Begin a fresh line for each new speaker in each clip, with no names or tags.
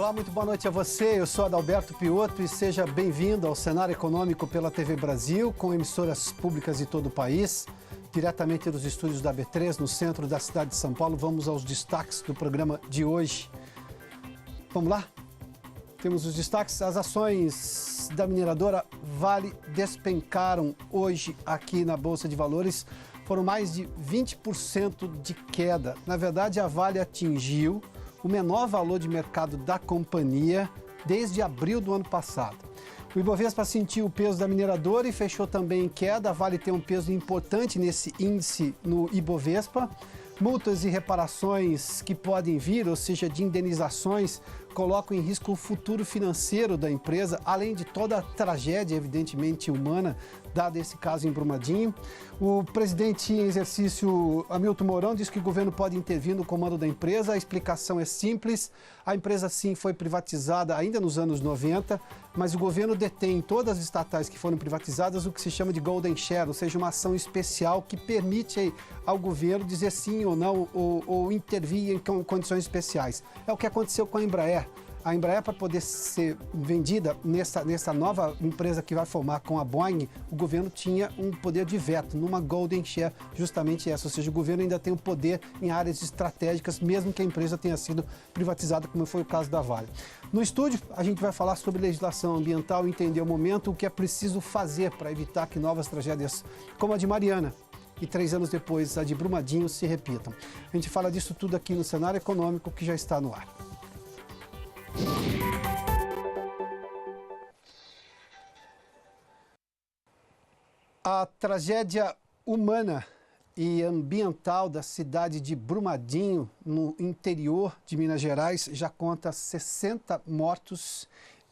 Olá, muito boa noite a você. Eu sou Adalberto Piotto e seja bem-vindo ao Cenário Econômico pela TV Brasil, com emissoras públicas de todo o país. Diretamente dos estúdios da B3, no centro da cidade de São Paulo, vamos aos destaques do programa de hoje. Vamos lá? Temos os destaques. As ações da mineradora Vale despencaram hoje aqui na Bolsa de Valores. Foram mais de 20% de queda. Na verdade, a Vale atingiu o menor valor de mercado da companhia desde abril do ano passado. O Ibovespa sentiu o peso da mineradora e fechou também em queda. A Vale tem um peso importante nesse índice no Ibovespa. Multas e reparações que podem vir, ou seja, de indenizações, colocam em risco o futuro financeiro da empresa, além de toda a tragédia, evidentemente, humana, dada esse caso em Brumadinho. O presidente em exercício, Hamilton Mourão, diz que o governo pode intervir no comando da empresa. A explicação é simples. A empresa, sim, foi privatizada ainda nos anos 90, mas o governo detém todas as estatais que foram privatizadas o que se chama de Golden Share, ou seja, uma ação especial que permite ao governo dizer sim ou não, ou intervir em condições especiais. É o que aconteceu com a Embraer. A Embraer, para poder ser vendida nessa nova empresa que vai formar com a Boeing, o governo tinha um poder de veto numa Golden Share, justamente essa. Ou seja, o governo ainda tem o poder em áreas estratégicas, mesmo que a empresa tenha sido privatizada, como foi o caso da Vale. No estúdio, a gente vai falar sobre legislação ambiental, entender o momento, o que é preciso fazer para evitar que novas tragédias como a de Mariana e 3 anos depois a de Brumadinho se repitam. A gente fala disso tudo aqui no Cenário Econômico, que já está no ar. A tragédia humana e ambiental da cidade de Brumadinho, no interior de Minas Gerais, já conta 60 mortos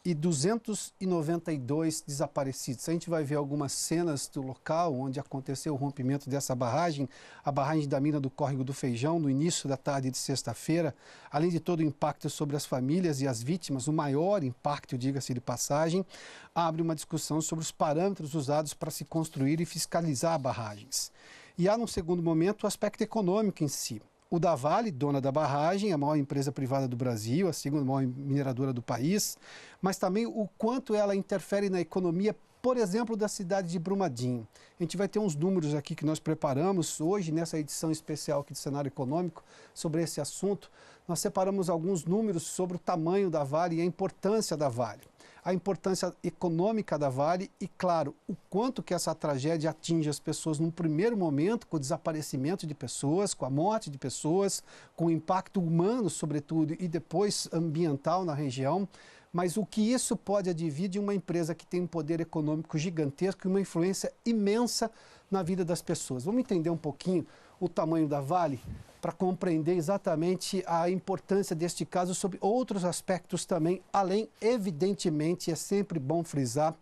e 292 desaparecidos. A gente vai ver algumas cenas do local onde aconteceu o rompimento dessa barragem, a barragem da mina do Córrego do Feijão, no início da tarde de sexta-feira, além de todo o impacto sobre as famílias e as vítimas, o maior impacto, diga-se de passagem, abre uma discussão sobre os parâmetros usados para se construir e fiscalizar barragens. E há, num segundo momento, o aspecto econômico em si. O da Vale, dona da barragem, a maior empresa privada do Brasil, a segunda maior mineradora do país, mas também o quanto ela interfere na economia, por exemplo, da cidade de Brumadinho. A gente vai ter uns números aqui que nós preparamos hoje, nessa edição especial aqui do Cenário Econômico, sobre esse assunto. Nós separamos alguns números sobre o tamanho da Vale e a importância da Vale. A importância econômica da Vale e, claro, o quanto que essa tragédia atinge as pessoas num primeiro momento, com o desaparecimento de pessoas, com a morte de pessoas, com o impacto humano, sobretudo, e depois ambiental na região. Mas o que isso pode advir de uma empresa que tem um poder econômico gigantesco e uma influência imensa na vida das pessoas. Vamos entender um pouquinho o tamanho da Vale para compreender exatamente a importância deste caso sobre outros aspectos também, além, evidentemente, é sempre bom frisar,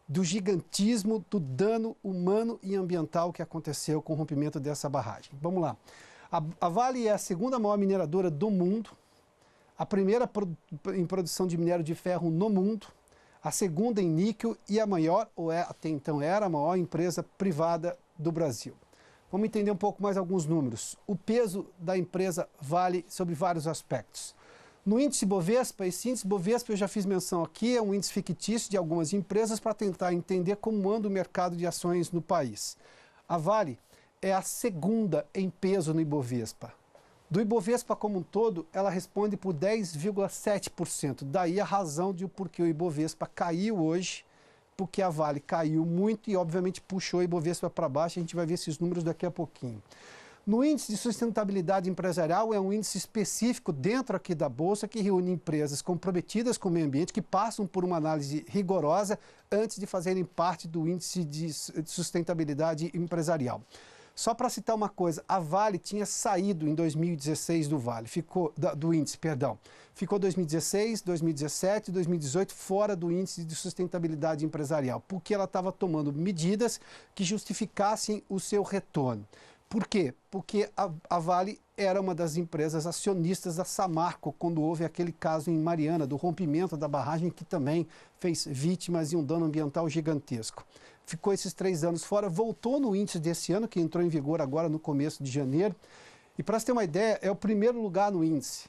do gigantismo, do dano humano e ambiental que aconteceu com o rompimento dessa barragem. Vamos lá. A Vale é a segunda maior mineradora do mundo, a primeira em produção de minério de ferro no mundo, a segunda em níquel e a maior, ou até então era a maior empresa privada do Brasil. Vamos entender um pouco mais alguns números. O peso da empresa Vale sobre vários aspectos. No índice Bovespa, esse índice Bovespa eu já fiz menção aqui, é um índice fictício de algumas empresas para tentar entender como anda o mercado de ações no país. A Vale é a segunda em peso no Ibovespa. Do Ibovespa como um todo, ela responde por 10,7%. Daí a razão de por que o Ibovespa caiu hoje, porque a Vale caiu muito e, obviamente, puxou o Ibovespa para baixo. A gente vai ver esses números daqui a pouquinho. No índice de sustentabilidade empresarial, é um índice específico dentro aqui da Bolsa que reúne empresas comprometidas com o meio ambiente, que passam por uma análise rigorosa antes de fazerem parte do índice de sustentabilidade empresarial. Só para citar uma coisa, a Vale tinha saído em 2016 do índice, ficou 2016, 2017 e 2018 fora do índice de sustentabilidade empresarial, porque ela estava tomando medidas que justificassem o seu retorno. Por quê? Porque a Vale era uma das empresas acionistas da Samarco, quando houve aquele caso em Mariana, do rompimento da barragem, que também fez vítimas e um dano ambiental gigantesco. Ficou esses 3 anos fora, voltou no índice desse ano, que entrou em vigor agora no começo de janeiro. E para você ter uma ideia, é o primeiro lugar no índice.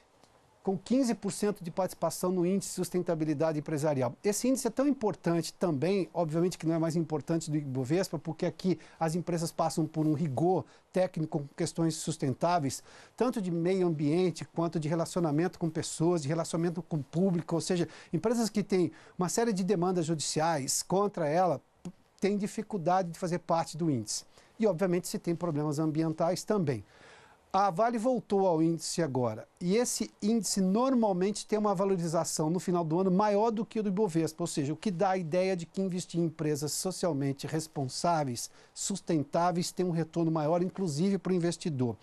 com 15% de participação no índice de sustentabilidade empresarial. Esse índice é tão importante também, obviamente que não é mais importante do Ibovespa, porque aqui as empresas passam por um rigor técnico com questões sustentáveis, tanto de meio ambiente quanto de relacionamento com pessoas, de relacionamento com o público, ou seja, empresas que têm uma série de demandas judiciais contra ela têm dificuldade de fazer parte do índice. E, obviamente, se tem problemas ambientais também. A Vale voltou ao índice agora, e esse índice normalmente tem uma valorização no final do ano maior do que o do Ibovespa, ou seja, o que dá a ideia de que investir em empresas socialmente responsáveis, sustentáveis, tem um retorno maior, inclusive para o investidor.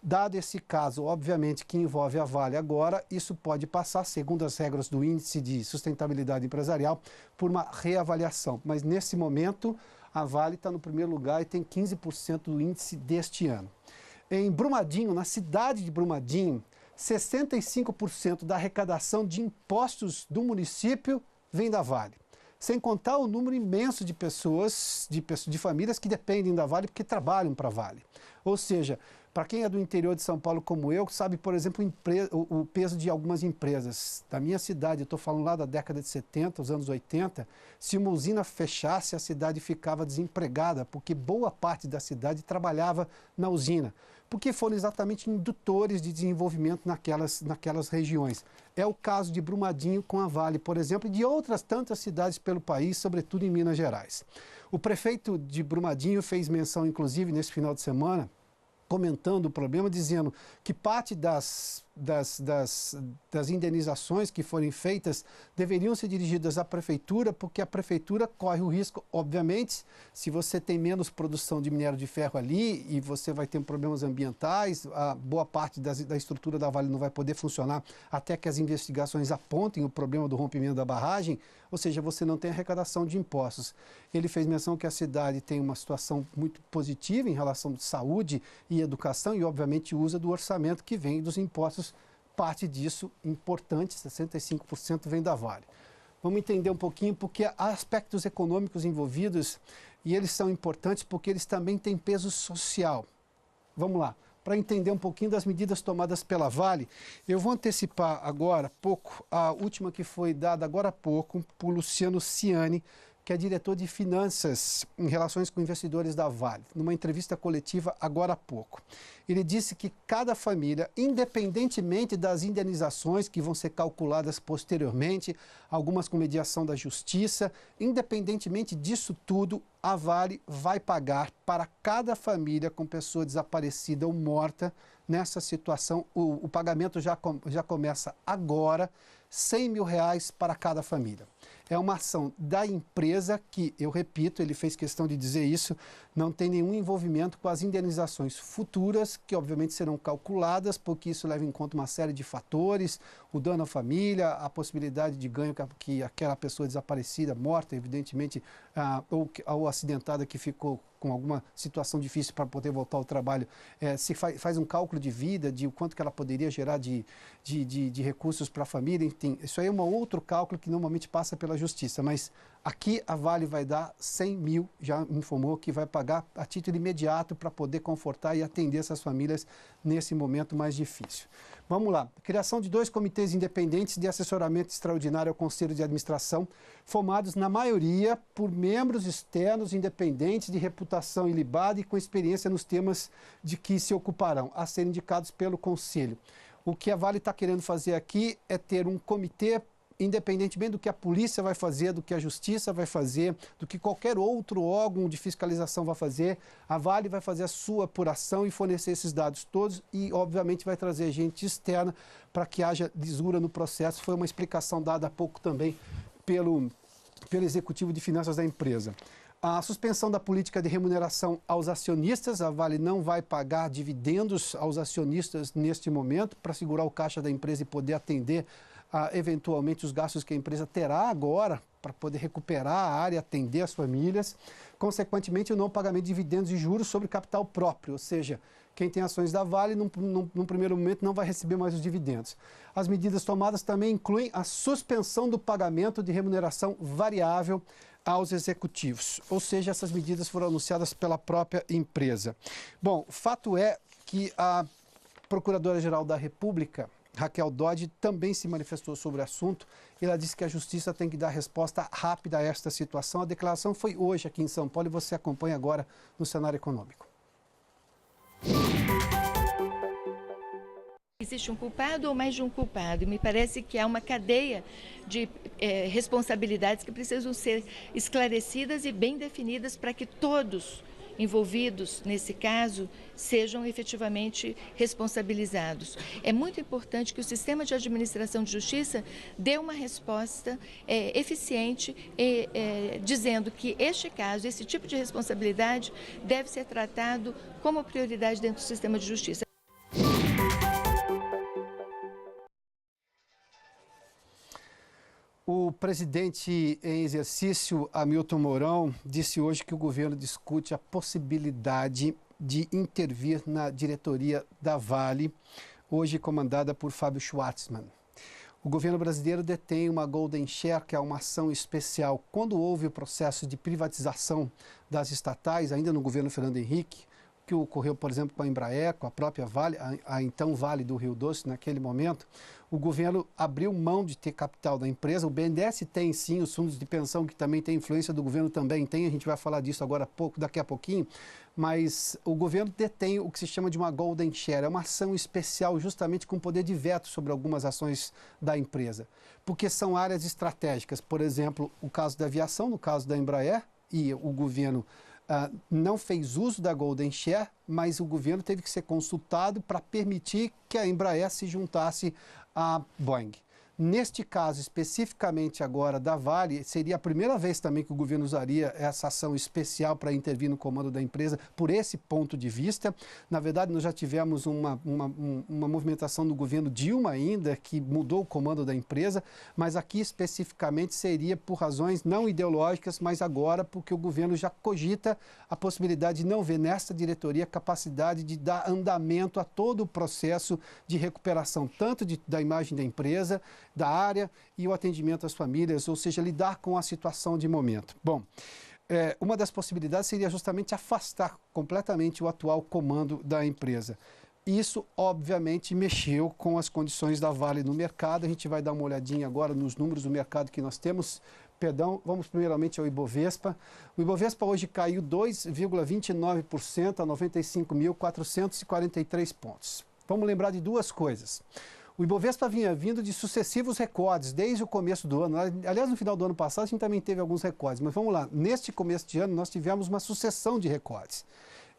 Dado esse caso, obviamente, que envolve a Vale agora, isso pode passar, segundo as regras do Índice de Sustentabilidade Empresarial, por uma reavaliação. Mas, nesse momento, a Vale está no primeiro lugar e tem 15% do índice deste ano. Em Brumadinho, na cidade de Brumadinho, 65% da arrecadação de impostos do município vem da Vale. Sem contar o número imenso de pessoas, de famílias que dependem da Vale porque trabalham para a Vale. Ou seja, para quem é do interior de São Paulo como eu, sabe, por exemplo, o peso de algumas empresas. Da minha cidade, eu estou falando lá da década de 70, os anos 80, se uma usina fechasse, a cidade ficava desempregada, porque boa parte da cidade trabalhava na usina, porque foram exatamente indutores de desenvolvimento naquelas regiões. É o caso de Brumadinho com a Vale, por exemplo, e de outras tantas cidades pelo país, sobretudo em Minas Gerais. O prefeito de Brumadinho fez menção, inclusive, nesse final de semana, comentando o problema, dizendo que parte das indenizações que forem feitas deveriam ser dirigidas à prefeitura, porque a prefeitura corre o risco, obviamente, se você tem menos produção de minério de ferro ali e você vai ter problemas ambientais, a boa parte da estrutura da Vale não vai poder funcionar até que as investigações apontem o problema do rompimento da barragem, ou seja, você não tem arrecadação de impostos. Ele fez menção que a cidade tem uma situação muito positiva em relação à saúde e educação e, obviamente, usa do orçamento que vem dos impostos. Parte disso, importante, 65% vem da Vale. Vamos entender um pouquinho, porque há aspectos econômicos envolvidos e eles são importantes porque eles também têm peso social. Vamos lá. Para entender um pouquinho das medidas tomadas pela Vale, eu vou antecipar agora pouco a última que foi dada agora há pouco por Luciano Ciani, que é diretor de finanças em relações com investidores da Vale, numa entrevista coletiva agora há pouco. Ele disse que cada família, independentemente das indenizações que vão ser calculadas posteriormente, algumas com mediação da justiça, independentemente disso tudo, a Vale vai pagar para cada família com pessoa desaparecida ou morta. Nessa situação, o pagamento já começa agora, R$100 mil para cada família. É uma ação da empresa que, eu repito, ele fez questão de dizer isso, não tem nenhum envolvimento com as indenizações futuras, que obviamente serão calculadas, porque isso leva em conta uma série de fatores, o dano à família, a possibilidade de ganho que aquela pessoa desaparecida, morta, evidentemente, ou acidentada que ficou com alguma situação difícil para poder voltar ao trabalho, se faz um cálculo de vida, de o quanto que ela poderia gerar de recursos para a família, enfim, isso aí é um outro cálculo que normalmente passa pela justiça, mas aqui a Vale vai dar 100 mil, já informou que vai pagar a título imediato para poder confortar e atender essas famílias nesse momento mais difícil. Vamos lá, criação de 2 comitês independentes de assessoramento extraordinário ao Conselho de Administração, formados na maioria por membros externos independentes de reputação ilibada e com experiência nos temas de que se ocuparão, a serem indicados pelo Conselho. O que a Vale está querendo fazer aqui é ter um comitê, independentemente do que a polícia vai fazer, do que a justiça vai fazer, do que qualquer outro órgão de fiscalização vai fazer, a Vale vai fazer a sua apuração e fornecer esses dados todos e, obviamente, vai trazer gente externa para que haja lisura no processo. Foi uma explicação dada há pouco também pelo executivo de finanças da empresa. A suspensão da política de remuneração aos acionistas, a Vale não vai pagar dividendos aos acionistas neste momento para segurar o caixa da empresa e poder atender eventualmente os gastos que a empresa terá agora para poder recuperar a área e atender as famílias. Consequentemente, o não pagamento de dividendos e juros sobre capital próprio, ou seja, quem tem ações da Vale, num primeiro momento, não vai receber mais os dividendos. As medidas tomadas também incluem a suspensão do pagamento de remuneração variável aos executivos, ou seja, essas medidas foram anunciadas pela própria empresa. Bom, fato é que a Procuradora-Geral da República, Raquel Dodge, também se manifestou sobre o assunto. Ela disse que a Justiça tem que dar resposta rápida a esta situação. A declaração foi hoje aqui em São Paulo e você acompanha agora no cenário econômico.
Existe um culpado ou mais de um culpado? E me parece que há uma cadeia de responsabilidades que precisam ser esclarecidas e bem definidas para que todos envolvidos nesse caso sejam efetivamente responsabilizados. É muito importante que o sistema de administração de justiça dê uma resposta eficiente, dizendo que este caso, esse tipo de responsabilidade deve ser tratado como prioridade dentro do sistema de justiça.
O presidente em exercício, Hamilton Mourão, disse hoje que o governo discute a possibilidade de intervir na diretoria da Vale, hoje comandada por Fábio Schwartzman. O governo brasileiro detém uma Golden Share, que é uma ação especial. Quando houve o processo de privatização das estatais, ainda no governo Fernando Henrique, que ocorreu, por exemplo, com a Embraer, com a própria Vale, a então Vale do Rio Doce, naquele momento, o governo abriu mão de ter capital da empresa. O BNDES tem sim, os fundos de pensão, que também tem influência do governo, também tem, a gente vai falar disso agora daqui a pouquinho, mas o governo detém o que se chama de uma Golden Share, é uma ação especial justamente com poder de veto sobre algumas ações da empresa, porque são áreas estratégicas, por exemplo, o caso da aviação, no caso da Embraer, e o governo não fez uso da Golden Share, mas o governo teve que ser consultado para permitir que a Embraer se juntasse à Boeing. Neste caso, especificamente agora da Vale, seria a primeira vez também que o governo usaria essa ação especial para intervir no comando da empresa, por esse ponto de vista. Na verdade, nós já tivemos uma movimentação do governo Dilma ainda, que mudou o comando da empresa, mas aqui especificamente seria por razões não ideológicas, mas agora porque o governo já cogita a possibilidade de não ver nesta diretoria capacidade de dar andamento a todo o processo de recuperação, tanto da imagem da empresa, da área e o atendimento às famílias, ou seja, lidar com a situação de momento. Bom, uma das possibilidades seria justamente afastar completamente o atual comando da empresa. Isso, obviamente, mexeu com as condições da Vale no mercado. A gente vai dar uma olhadinha agora nos números do mercado que nós temos. Perdão, vamos primeiramente ao Ibovespa. O Ibovespa hoje caiu 2,29% a 95.443 pontos. Vamos lembrar de duas coisas. O Ibovespa vinha vindo de sucessivos recordes desde o começo do ano. Aliás, no final do ano passado a gente também teve alguns recordes, mas vamos lá. Neste começo de ano nós tivemos uma sucessão de recordes.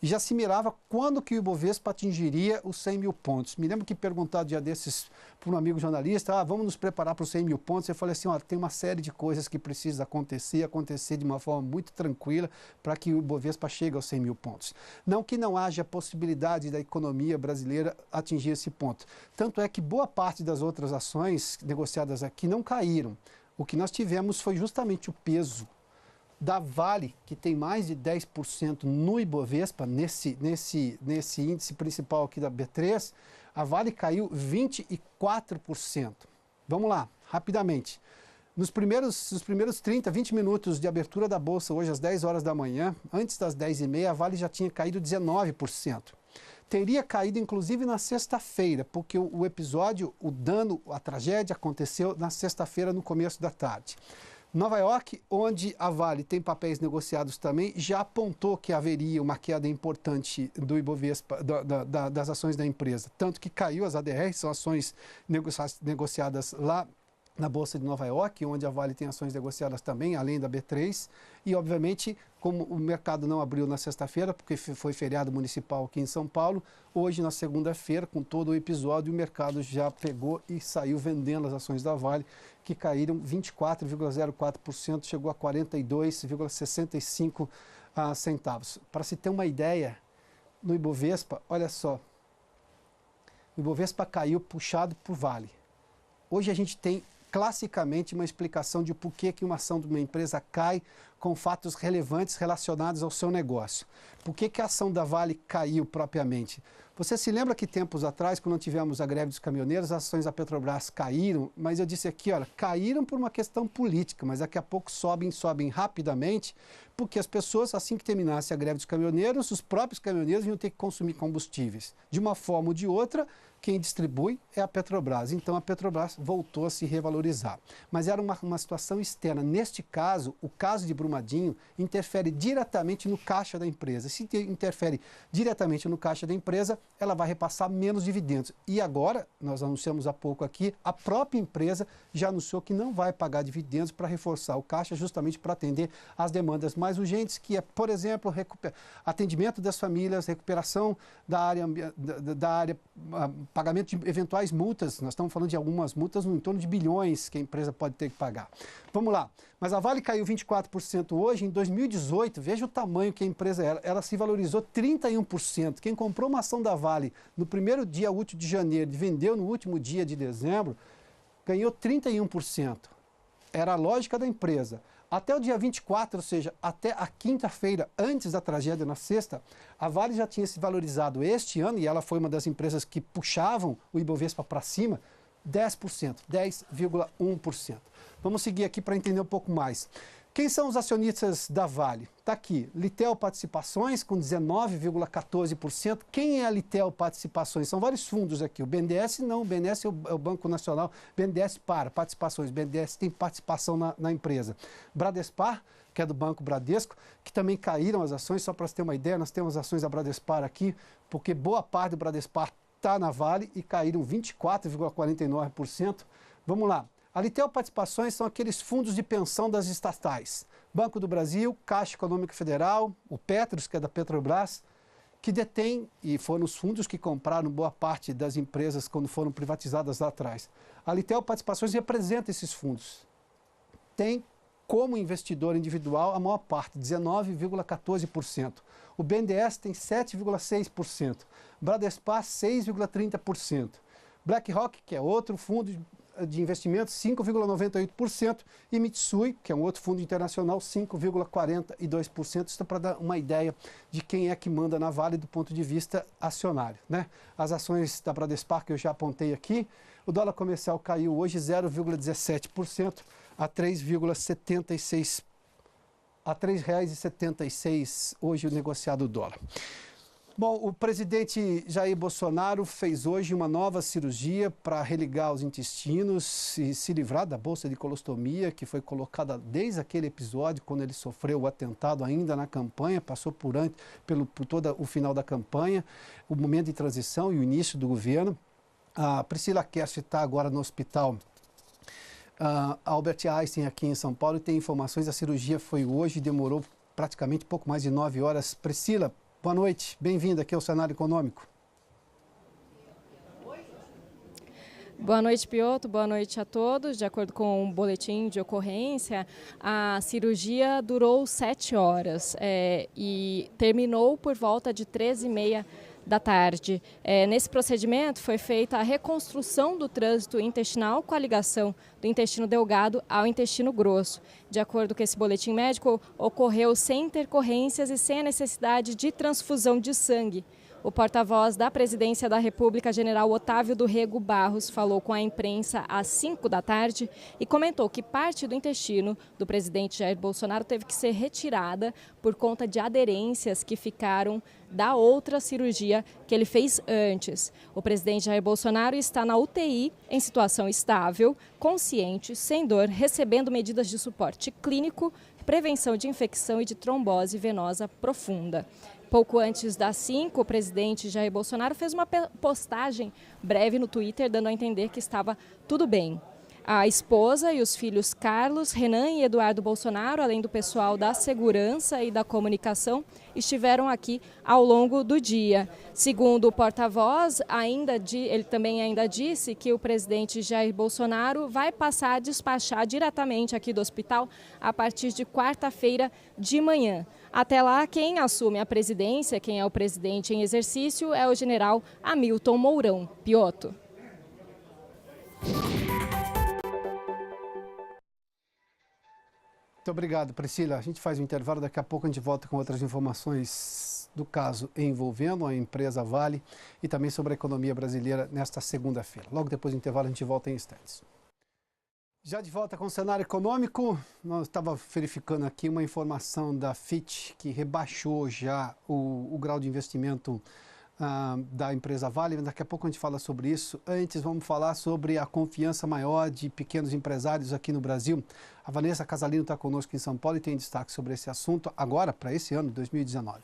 E já se mirava quando que o Ibovespa atingiria os 100 mil pontos. Me lembro que perguntado dia desses por um amigo jornalista, vamos nos preparar para os 100 mil pontos. Eu falei assim, tem uma série de coisas que precisa acontecer de uma forma muito tranquila para que o Ibovespa chegue aos 100 mil pontos. Não que não haja possibilidade da economia brasileira atingir esse ponto. Tanto é que boa parte das outras ações negociadas aqui não caíram. O que nós tivemos foi justamente o peso da Vale, que tem mais de 10% no Ibovespa, nesse índice principal aqui da B3, a Vale caiu 24%. Vamos lá, rapidamente. Nos primeiros 30, 20 minutos de abertura da Bolsa, hoje às 10 horas da manhã, antes das 10h30, a Vale já tinha caído 19%. Teria caído inclusive na sexta-feira, porque o episódio, o dano, a tragédia aconteceu na sexta-feira no começo da tarde. Nova York, onde a Vale tem papéis negociados também, já apontou que haveria uma queda importante do Ibovespa, das ações da empresa. Tanto que caiu as ADRs, são ações negociadas lá na Bolsa de Nova York, onde a Vale tem ações negociadas também, além da B3. E, obviamente, como o mercado não abriu na sexta-feira, porque foi feriado municipal aqui em São Paulo, hoje, na segunda-feira, com todo o episódio, o mercado já pegou e saiu vendendo as ações da Vale, que caíram 24,04%, chegou a 42,65 centavos. Para se ter uma ideia, no Ibovespa, olha só, o Ibovespa caiu puxado por Vale. Hoje a gente tem classicamente uma explicação de por que uma ação de uma empresa cai com fatos relevantes relacionados ao seu negócio. Por que a ação da Vale caiu propriamente? Você se lembra que tempos atrás, quando tivemos a greve dos caminhoneiros, as ações da Petrobras caíram, mas eu disse aqui, olha, caíram por uma questão política, mas daqui a pouco sobem rapidamente, porque as pessoas, assim que terminasse a greve dos caminhoneiros, os próprios caminhoneiros iam ter que consumir combustíveis. De uma forma ou de outra, quem distribui é a Petrobras. Então, a Petrobras voltou a se revalorizar. Mas era uma situação externa. Neste caso, o caso de Brumadinho interfere diretamente no caixa da empresa. Se interfere diretamente no caixa da empresa, ela vai repassar menos dividendos. E agora, nós anunciamos há pouco aqui, a própria empresa já anunciou que não vai pagar dividendos para reforçar o caixa, justamente para atender às demandas mais urgentes, que é, por exemplo, atendimento das famílias, recuperação da área, pagamento de eventuais multas. Nós estamos falando de algumas multas no entorno de bilhões que a empresa pode ter que pagar. Vamos lá. Mas a Vale caiu 24% hoje. Em 2018, veja o tamanho que a empresa era. Ela se valorizou 31%. Quem comprou uma ação da Vale no primeiro dia útil de janeiro e vendeu no último dia de dezembro, ganhou 31%. Era a lógica da empresa. Até o dia 24, ou seja, até a quinta-feira, antes da tragédia na sexta, a Vale já tinha se valorizado este ano, e ela foi uma das empresas que puxavam o Ibovespa para cima, 10%, 10,1%. Vamos seguir aqui para entender um pouco mais. Quem são os acionistas da Vale? Está aqui, Litel Participações com 19,14%. Quem é a Litel Participações? São vários fundos aqui. O BNDES não, o BNDES é o Banco Nacional, BNDES para participações, o BNDES tem participação na empresa. Bradespar, que é do Banco Bradesco, que também caíram as ações, só para você ter uma ideia, nós temos ações da Bradespar aqui, porque boa parte do Bradespar está na Vale e caíram 24,49%. Vamos lá. A Litel Participações são aqueles fundos de pensão das estatais. Banco do Brasil, Caixa Econômica Federal, o Petros, que é da Petrobras, que detém, e foram os fundos que compraram boa parte das empresas quando foram privatizadas lá atrás. A Litel Participações representa esses fundos. Tem como investidor individual a maior parte, 19,14%. O BNDES tem 7,6%. Bradespar, 6,30%. BlackRock, que é outro fundo de investimentos, 5,98%, e Mitsui, que é um outro fundo internacional, 5,42%. Isso é para dar uma ideia de quem é que manda na Vale do ponto de vista acionário, né? As ações da Bradespar, que eu já apontei aqui, o dólar comercial caiu hoje 0,17% a R$ 3,76, a R$ 3,76 hoje o negociado dólar. Bom, o presidente Jair Bolsonaro fez hoje uma nova cirurgia para religar os intestinos e se livrar da bolsa de colostomia que foi colocada desde aquele episódio, quando ele sofreu o atentado ainda na campanha, passou por todo o final da campanha, o momento de transição e o início do governo. A Priscila Kerst está agora no hospital Albert Einstein aqui em São Paulo e tem informações. A cirurgia foi hoje, demorou praticamente pouco mais de 9 horas. Priscila, boa noite, bem-vinda aqui ao Cenário Econômico.
Boa noite, Piotr. Boa noite a todos. De acordo com o boletim de ocorrência, a cirurgia durou 7 horas e terminou por volta de 13h30 da tarde. Nesse procedimento foi feita a reconstrução do trânsito intestinal com a ligação do intestino delgado ao intestino grosso. De acordo com esse boletim médico, ocorreu sem intercorrências e sem a necessidade de transfusão de sangue. O porta-voz da Presidência da República, general Otávio do Rego Barros, falou com a imprensa às 5 da tarde e comentou que parte do intestino do presidente Jair Bolsonaro teve que ser retirada por conta de aderências que ficaram da outra cirurgia que ele fez antes. O presidente Jair Bolsonaro está na UTI em situação estável, consciente, sem dor, recebendo medidas de suporte clínico, prevenção de infecção e de trombose venosa profunda. Pouco antes das 5, o presidente Jair Bolsonaro fez uma postagem breve no Twitter, dando a entender que estava tudo bem. A esposa e os filhos Carlos, Renan e Eduardo Bolsonaro, além do pessoal da segurança e da comunicação, estiveram aqui ao longo do dia. Segundo o porta-voz, ele também ainda disse que o presidente Jair Bolsonaro vai passar a despachar diretamente aqui do hospital a partir de quarta-feira de manhã. Até lá, quem assume a presidência, quem é o presidente em exercício, é o general Hamilton Mourão. Piotr.
Muito obrigado, Priscila. A gente faz um intervalo, daqui a pouco a gente volta com outras informações do caso envolvendo a empresa Vale e também sobre a economia brasileira nesta segunda-feira. Logo depois do intervalo a gente volta em instantes. Já de volta com o Cenário Econômico, nós estávamos verificando aqui uma informação da Fitch que rebaixou já o grau de investimento da empresa Vale. Daqui a pouco a gente fala sobre isso. Antes, vamos falar sobre a confiança maior de pequenos empresários aqui no Brasil. A Vanessa Casalino está conosco em São Paulo e tem destaque sobre esse assunto agora, para esse ano, 2019.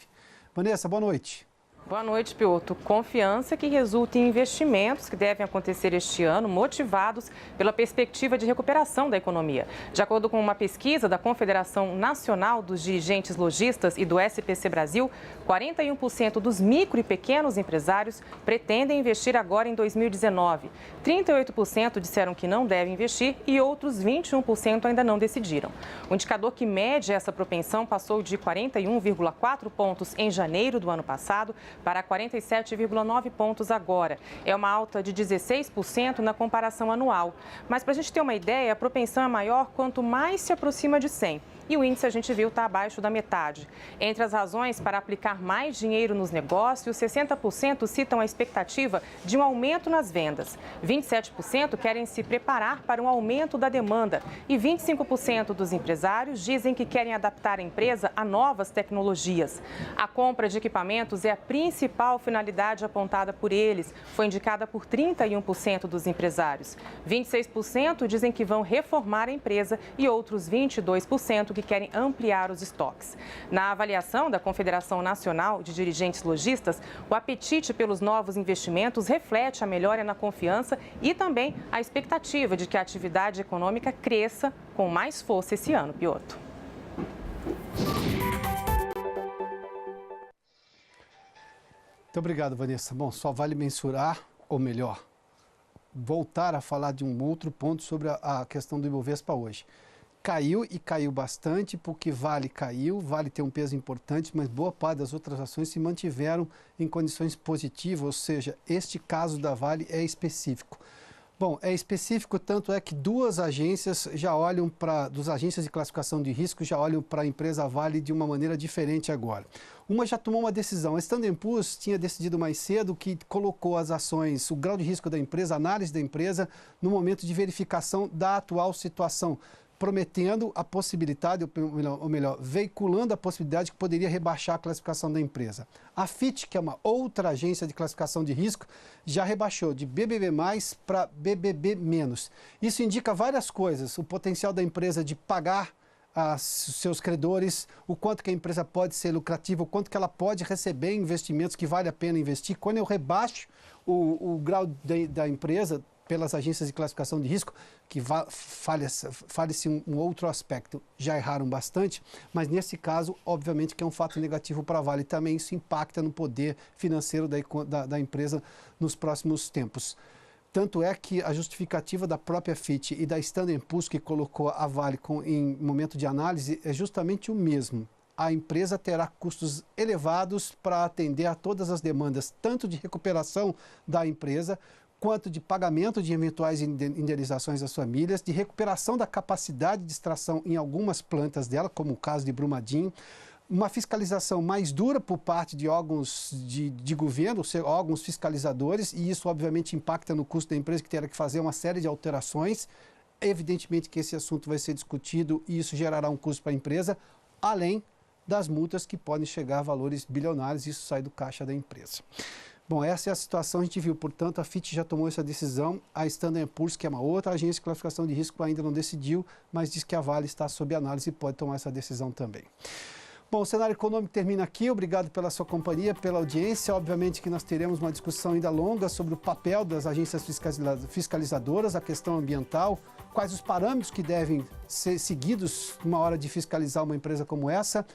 Vanessa, boa noite.
Boa noite, Piotr. Confiança que resulta em investimentos que devem acontecer este ano, motivados pela perspectiva de recuperação da economia. De acordo com uma pesquisa da Confederação Nacional dos Dirigentes Lojistas e do SPC Brasil, 41% dos micro e pequenos empresários pretendem investir agora em 2019. 38% disseram que não devem investir e outros 21% ainda não decidiram. O indicador que mede essa propensão passou de 41,4 pontos em janeiro do ano passado para 47,9 pontos agora. É uma alta de 16% na comparação anual. Mas para a gente ter uma ideia, a propensão é maior quanto mais se aproxima de 100. E o índice, a gente viu, está abaixo da metade. Entre as razões para aplicar mais dinheiro nos negócios, 60% citam a expectativa de um aumento nas vendas. 27% querem se preparar para um aumento da demanda. E 25% dos empresários dizem que querem adaptar a empresa a novas tecnologias. A compra de equipamentos é a principal finalidade apontada por eles. Foi indicada por 31% dos empresários. 26% dizem que vão reformar a empresa e outros 22% que querem ampliar os estoques. Na avaliação da Confederação Nacional de Dirigentes Lojistas, o apetite pelos novos investimentos reflete a melhora na confiança e também a expectativa de que a atividade econômica cresça com mais força esse ano, Piotr.
Muito obrigado, Vanessa. Bom, só vale mensurar, ou melhor, voltar a falar de um outro ponto sobre a questão do Ibovespa hoje. Caiu e caiu bastante porque Vale caiu, Vale tem um peso importante, mas boa parte das outras ações se mantiveram em condições positivas, ou seja, este caso da Vale é específico. Bom, é específico, tanto é que duas agências já olham dos agências de classificação de risco já olham para a empresa Vale de uma maneira diferente agora. Uma já tomou uma decisão, a Standard & Poor's tinha decidido mais cedo que colocou as ações, o grau de risco da empresa, a análise da empresa, no momento de verificação da atual situação, prometendo a possibilidade, ou melhor, veiculando a possibilidade que poderia rebaixar a classificação da empresa. A Fitch, que é uma outra agência de classificação de risco, já rebaixou de BBB+, para BBB-. Isso indica várias coisas, o potencial da empresa de pagar seus credores, o quanto que a empresa pode ser lucrativa, o quanto que ela pode receber investimentos que vale a pena investir. Quando eu rebaixo o grau da empresa pelas agências de classificação de risco, que fale-se um outro aspecto, já erraram bastante, mas nesse caso, obviamente que é um fato negativo para a Vale também, isso impacta no poder financeiro da empresa nos próximos tempos. Tanto é que a justificativa da própria Fitch e da Standard & Poor's, que colocou a Vale em momento de análise, é justamente o mesmo. A empresa terá custos elevados para atender a todas as demandas, tanto de recuperação da empresa, quanto de pagamento de eventuais indenizações às famílias, de recuperação da capacidade de extração em algumas plantas dela, como o caso de Brumadinho, uma fiscalização mais dura por parte de órgãos de governo, ou seja, órgãos fiscalizadores, e isso obviamente impacta no custo da empresa, que terá que fazer uma série de alterações. Evidentemente que esse assunto vai ser discutido e isso gerará um custo para a empresa, além das multas que podem chegar a valores bilionários, isso sai do caixa da empresa. Bom, essa é a situação, a gente viu, portanto, a Fitch já tomou essa decisão, a Standard & Poor's, que é uma outra agência de classificação de risco, ainda não decidiu, mas diz que a Vale está sob análise e pode tomar essa decisão também. Bom, o cenário econômico termina aqui, obrigado pela sua companhia, pela audiência, obviamente que nós teremos uma discussão ainda longa sobre o papel das agências fiscalizadoras, a questão ambiental, quais os parâmetros que devem ser seguidos numa hora de fiscalizar uma empresa como essa.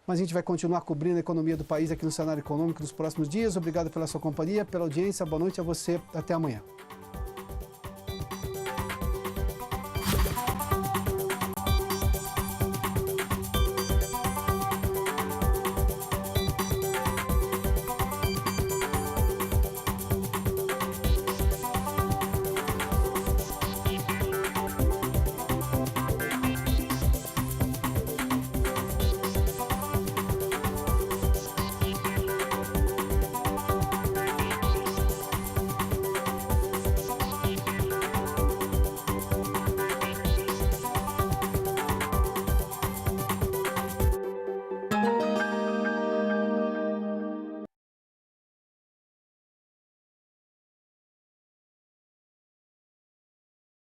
Mas a gente vai continuar cobrindo a economia do país aqui no Cenário Econômico nos próximos dias. Obrigado pela sua companhia, pela audiência. Boa noite a você. Até amanhã.